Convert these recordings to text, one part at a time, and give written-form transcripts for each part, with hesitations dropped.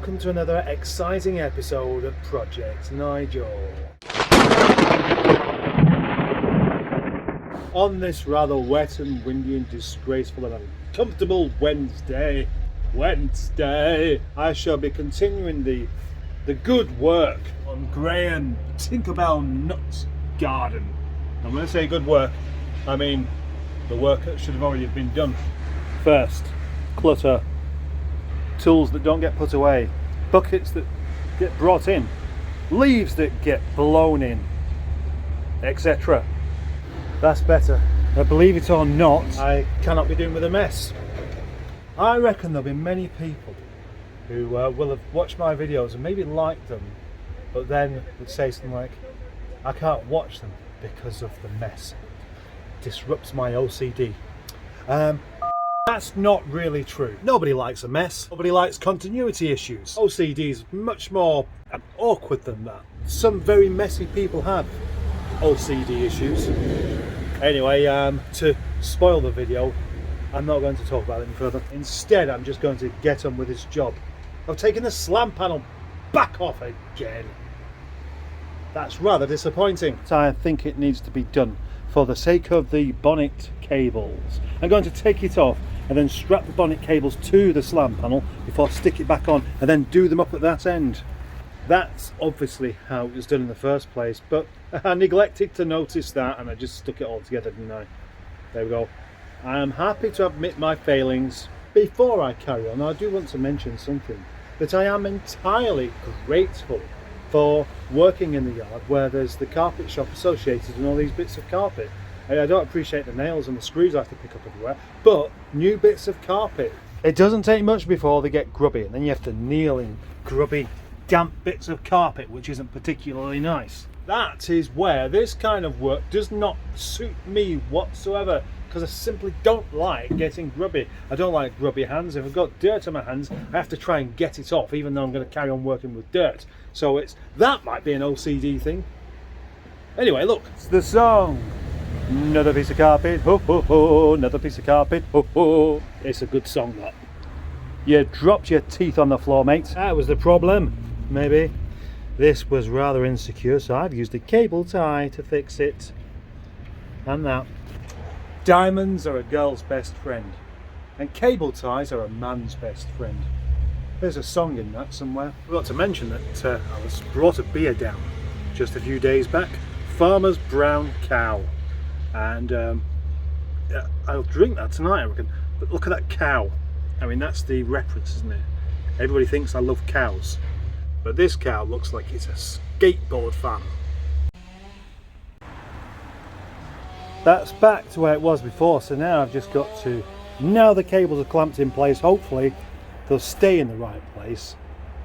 welcome to another exciting episode of Project Nigel. On this rather wet and windy and disgraceful and uncomfortable Wednesday, I shall be continuing the good work on Graham Tinkerbell Nutt's garden. And when I say good work, I mean the work that should have already been done. First, clutter, tools that don't get put away, buckets that get brought in, leaves that get blown in, etc. That's better. But believe it or not, I cannot be doing with a mess. I reckon there'll be many people who will have watched my videos and maybe liked them, but then would say something like, I can't watch them because of the mess. It disrupts my OCD. That's not really true. Nobody likes a mess. Nobody likes continuity issues. OCD is much more awkward than that. Some very messy people have OCD issues. Anyway, to spoil the video, I'm not going to talk about it any further. Instead, I'm just going to get on with this job. I've taken the slam panel back off again. That's rather disappointing. I think it needs to be done for the sake of the bonnet cables. I'm going to take it off and then strap the bonnet cables to the slam panel before I stick it back on and then do them up at that end. That's obviously how it was done in the first place, but I neglected to notice that and I just stuck it all together, didn't I? There we go. I am happy to admit my failings. Before I carry on, I do want to mention something, that I am entirely grateful for working in the yard where there's the carpet shop associated and all these bits of carpet. I don't appreciate the nails and the screws I have to pick up everywhere, but new bits of carpet. It doesn't take much before they get grubby, and then you have to kneel in grubby, damp bits of carpet, which isn't particularly nice. That is where this kind of work does not suit me whatsoever, because I simply don't like getting grubby. I don't like grubby hands. If I've got dirt on my hands, I have to try and get it off, even though I'm going to carry on working with dirt. So that might be an OCD thing. Anyway, look, it's the song. Another piece of carpet, ho ho ho, another piece of carpet, ho ho. It's a good song, that. You dropped your teeth on the floor, mate. That was the problem, maybe. This was rather insecure, so I've used a cable tie to fix it. And that. Diamonds are a girl's best friend, and cable ties are a man's best friend. There's a song in that somewhere. I forgot to mention that I was brought a beer down just a few days back. Farmer's Brown Cow. And I'll drink that tonight, I reckon. But look at that cow. I mean, that's the reference, isn't it? Everybody thinks I love cows, but this cow looks like it's a skateboard fan. That's back to where it was before, so now I've just got to, now the cables are clamped in place, hopefully they'll stay in the right place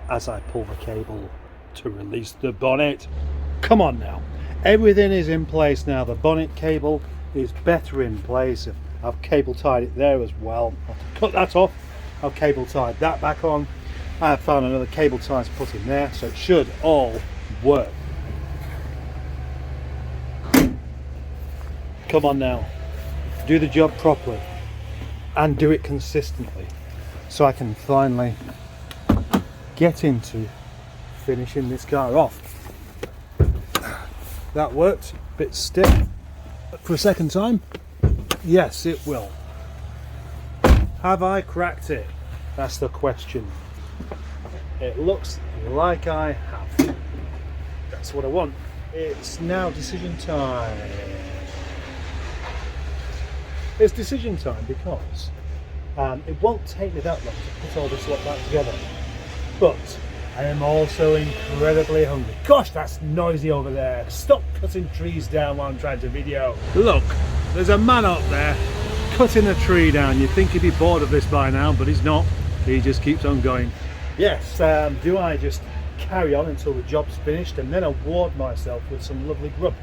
as I pull the cable to release the bonnet. Come on now. Everything is in place now. The bonnet cable is better in place. I've cable tied it there as well. I'll have to cut that off. I've cable tied that back on. I have found another cable tie to put in there, so it should all work. Come on now, do the job properly and do it consistently so I can finally get into finishing this car off. That worked, a bit stiff. For a second time, yes it will. Have I cracked it? That's the question. It looks like I have. That's what I want. It's now decision time. It's decision time because it won't take me that long to put all this lot back together. But I am also incredibly hungry. Gosh, that's noisy over there. Stop cutting trees down while I'm trying to video. Look, there's a man up there cutting a tree down. You'd think he'd be bored of this by now, but he's not. He just keeps on going. Yes, do I just carry on until the job's finished and then award myself with some lovely grub?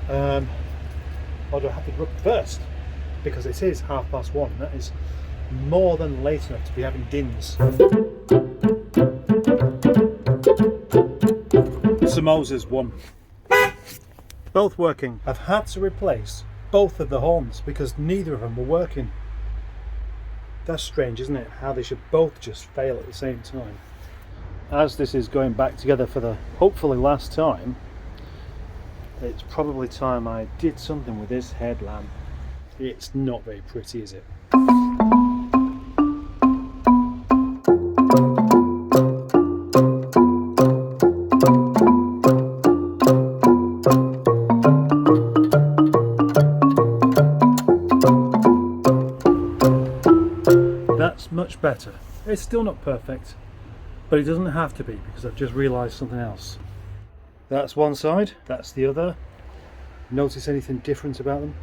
Or do I have to grub first? Because it is 1:30. That is more than late enough to be having dins. Samosas won. Both working. I've had to replace both of the horns because neither of them were working. That's strange, isn't it? How they should both just fail at the same time. as this is going back together for the hopefully last time, it's probably time I did something with this headlamp. It's not very pretty, is it? That's much better. It's still not perfect, but it doesn't have to be, because I've just realised something else. That's one side, that's the other. Notice anything different about them?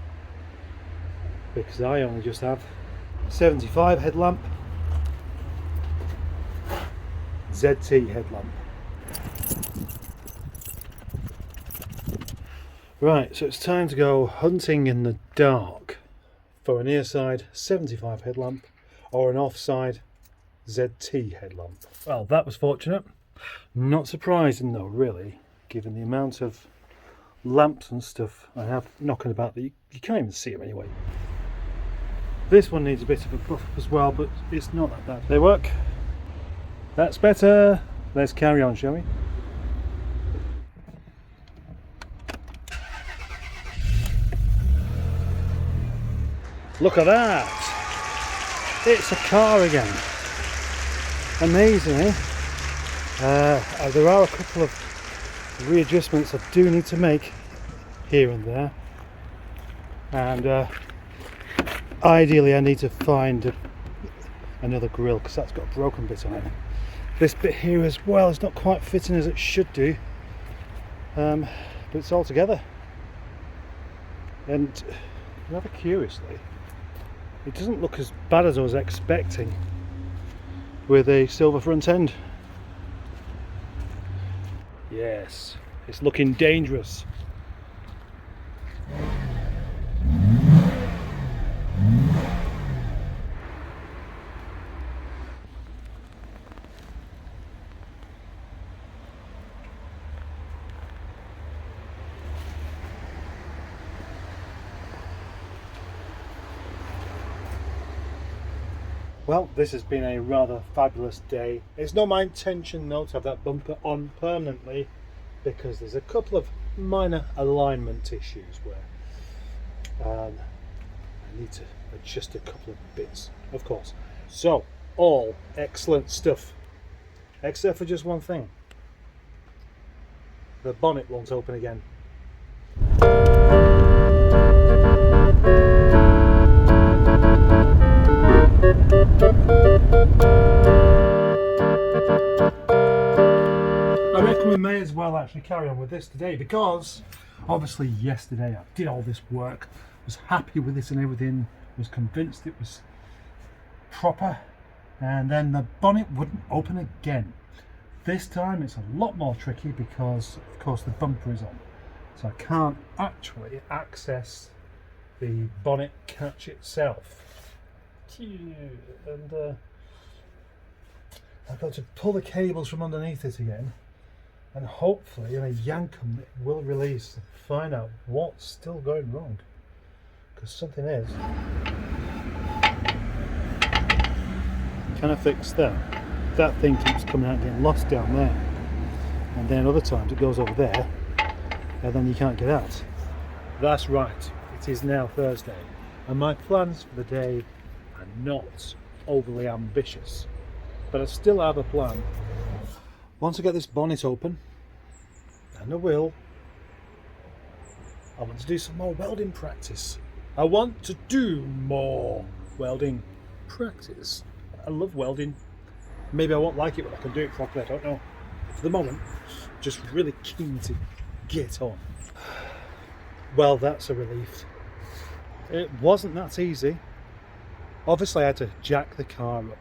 Because I only just have 75 headlamp, ZT headlamp. Right, so it's time to go hunting in the dark for an near side 75 headlamp or an offside ZT headlamp. Well, that was fortunate. Not surprising though, really, given the amount of lamps and stuff I have knocking about that you can't even see them anyway. This one needs a bit of a buff as well, but it's not that bad. They work. That's better. Let's carry on, shall we? Look at that! It's a car again. Amazing, eh? There are a couple of readjustments I do need to make here and there, and ideally I need to find another grille, because that's got a broken bit on it. This bit here as well is not quite fitting as it should do, but it's all together, and rather curiously it doesn't look as bad as I was expecting with a silver front end. Yes, it's looking dangerous. Well, this has been a rather fabulous day. It's not my intention though to have that bumper on permanently, because there's a couple of minor alignment issues where I need to adjust a couple of bits, of course. So, all excellent stuff, except for just one thing. The bonnet won't open again. I reckon we may as well actually carry on with this today, because obviously yesterday I did all this work, was happy with it and everything, was convinced it was proper, and then the bonnet wouldn't open again. This time it's a lot more tricky because of course the bumper is on, so I can't actually access the bonnet catch itself. And I've got to pull the cables from underneath it again, and hopefully in a yank them it will release and find out what's still going wrong, because something is. Can I fix that? That thing keeps coming out and getting lost down there, and then other times it goes over there and then you can't get out. That's right, it is now Thursday and my plans for the day are not overly ambitious, but I still have a plan. Once I get this bonnet open, and I will, I want to do some more welding practice. I want to do more welding practice. I love welding. Maybe I won't like it when I can do it properly, I don't know. For the moment, just really keen to get on. Well, that's a relief. It wasn't that easy. Obviously I had to jack the car up,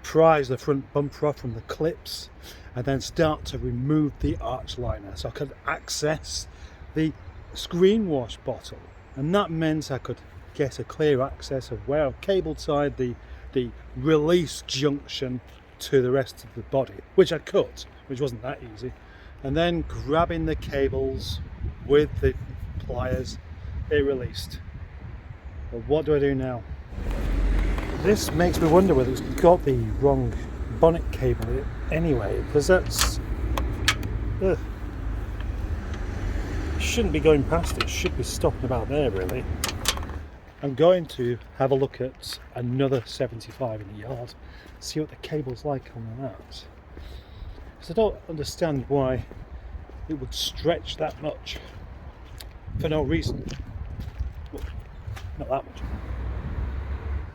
prise the front bumper off from the clips, and then start to remove the arch liner so I could access the screen wash bottle, and that meant I could get a clear access of where I've cable tied the release junction to the rest of the body, which I cut, which wasn't that easy, and then grabbing the cables with the pliers, it released. But what do I do now? This makes me wonder whether it's got the wrong bonnet cable anyway, because that's shouldn't be going past it, should be stopping about there really. I'm going to have a look at another 75 in the yard, see what the cable's like on that, because I don't understand why it would stretch that much for no reason. Well, not that much.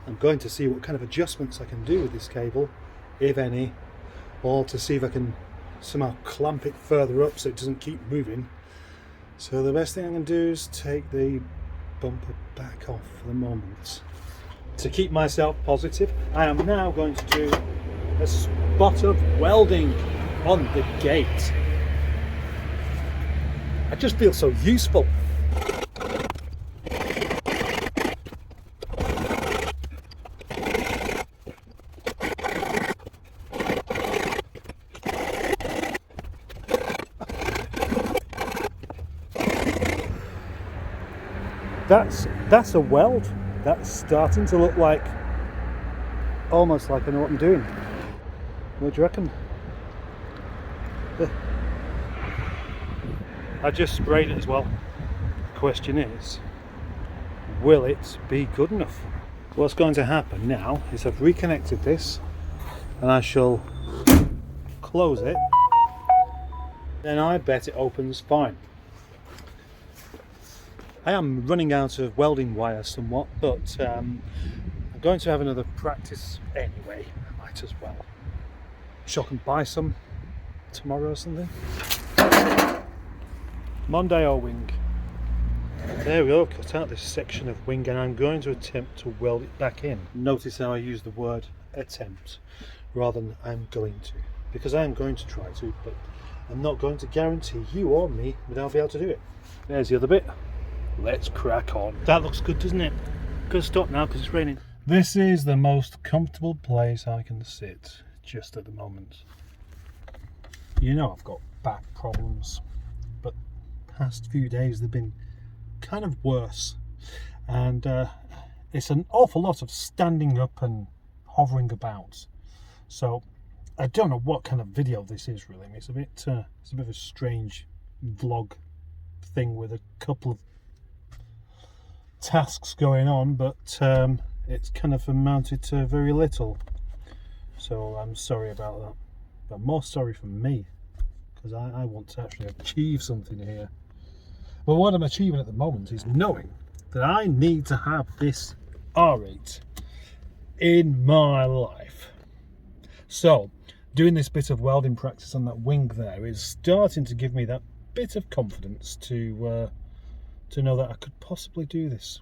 I'm going to see what kind of adjustments I can do with this cable, if any, or to see if I can somehow clamp it further up so it doesn't keep moving. So the best thing I can do is take the bumper back off for the moment. To keep myself positive, I am now going to do a spot of welding on the gate. I just feel so useful. That's a weld. That's starting to look like, almost like I know what I'm doing. What do you reckon? I just sprayed it as well. The question is, will it be good enough? What's going to happen now is I've reconnected this and I shall close it. Then I bet it opens fine. I am running out of welding wire somewhat, but I'm going to have another practice anyway. I might as well. Sure, I can buy some tomorrow or something. Mondeo wing. There we go, cut out this section of wing and I'm going to attempt to weld it back in. Notice how I use the word attempt rather than I'm going to. Because I am going to try to, but I'm not going to guarantee you or me that I'll be able to do it. There's the other bit. Let's crack on. That looks good, doesn't it? Gonna stop now because it's raining. This is the most comfortable place I can sit just at the moment. You know I've got back problems, but past few days they've been kind of worse, and it's an awful lot of standing up and hovering about. So I don't know what kind of video this is really. It's a bit of a strange vlog thing with a couple of tasks going on, but it's kind of amounted to very little, so I'm sorry about that, but more sorry for me, because I want to actually achieve something here. Well, what I'm achieving at the moment is knowing that I need to have this R8 in my life. So doing this bit of welding practice on that wing there is starting to give me that bit of confidence to know that I could possibly do this.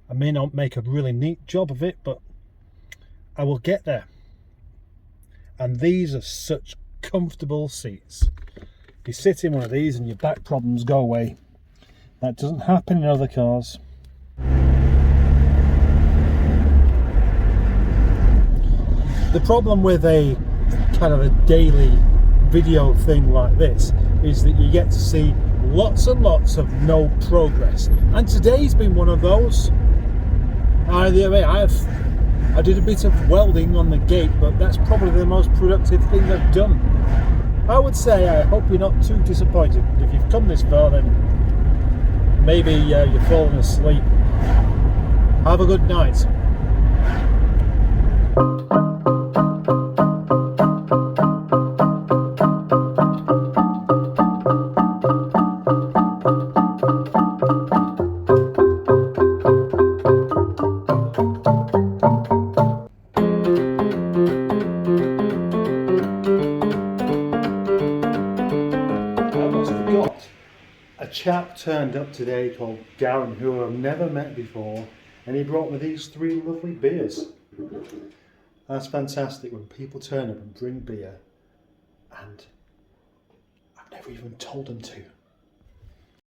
I may not make a really neat job of it, but I will get there. And these are such comfortable seats. You sit in one of these and your back problems go away. That doesn't happen in other cars. The problem with a kind of a daily video thing like this is that you get to see lots and lots of no progress, and today's been one of those. I did a bit of welding on the gate, but that's probably the most productive thing I've done. I would say I hope you're not too disappointed. If you've come this far, then maybe you're falling asleep. Have a good night. A chap turned up today called Darren, who I've never met before, and he brought me these 3 lovely beers. That's fantastic when people turn up and bring beer and I've never even told them to.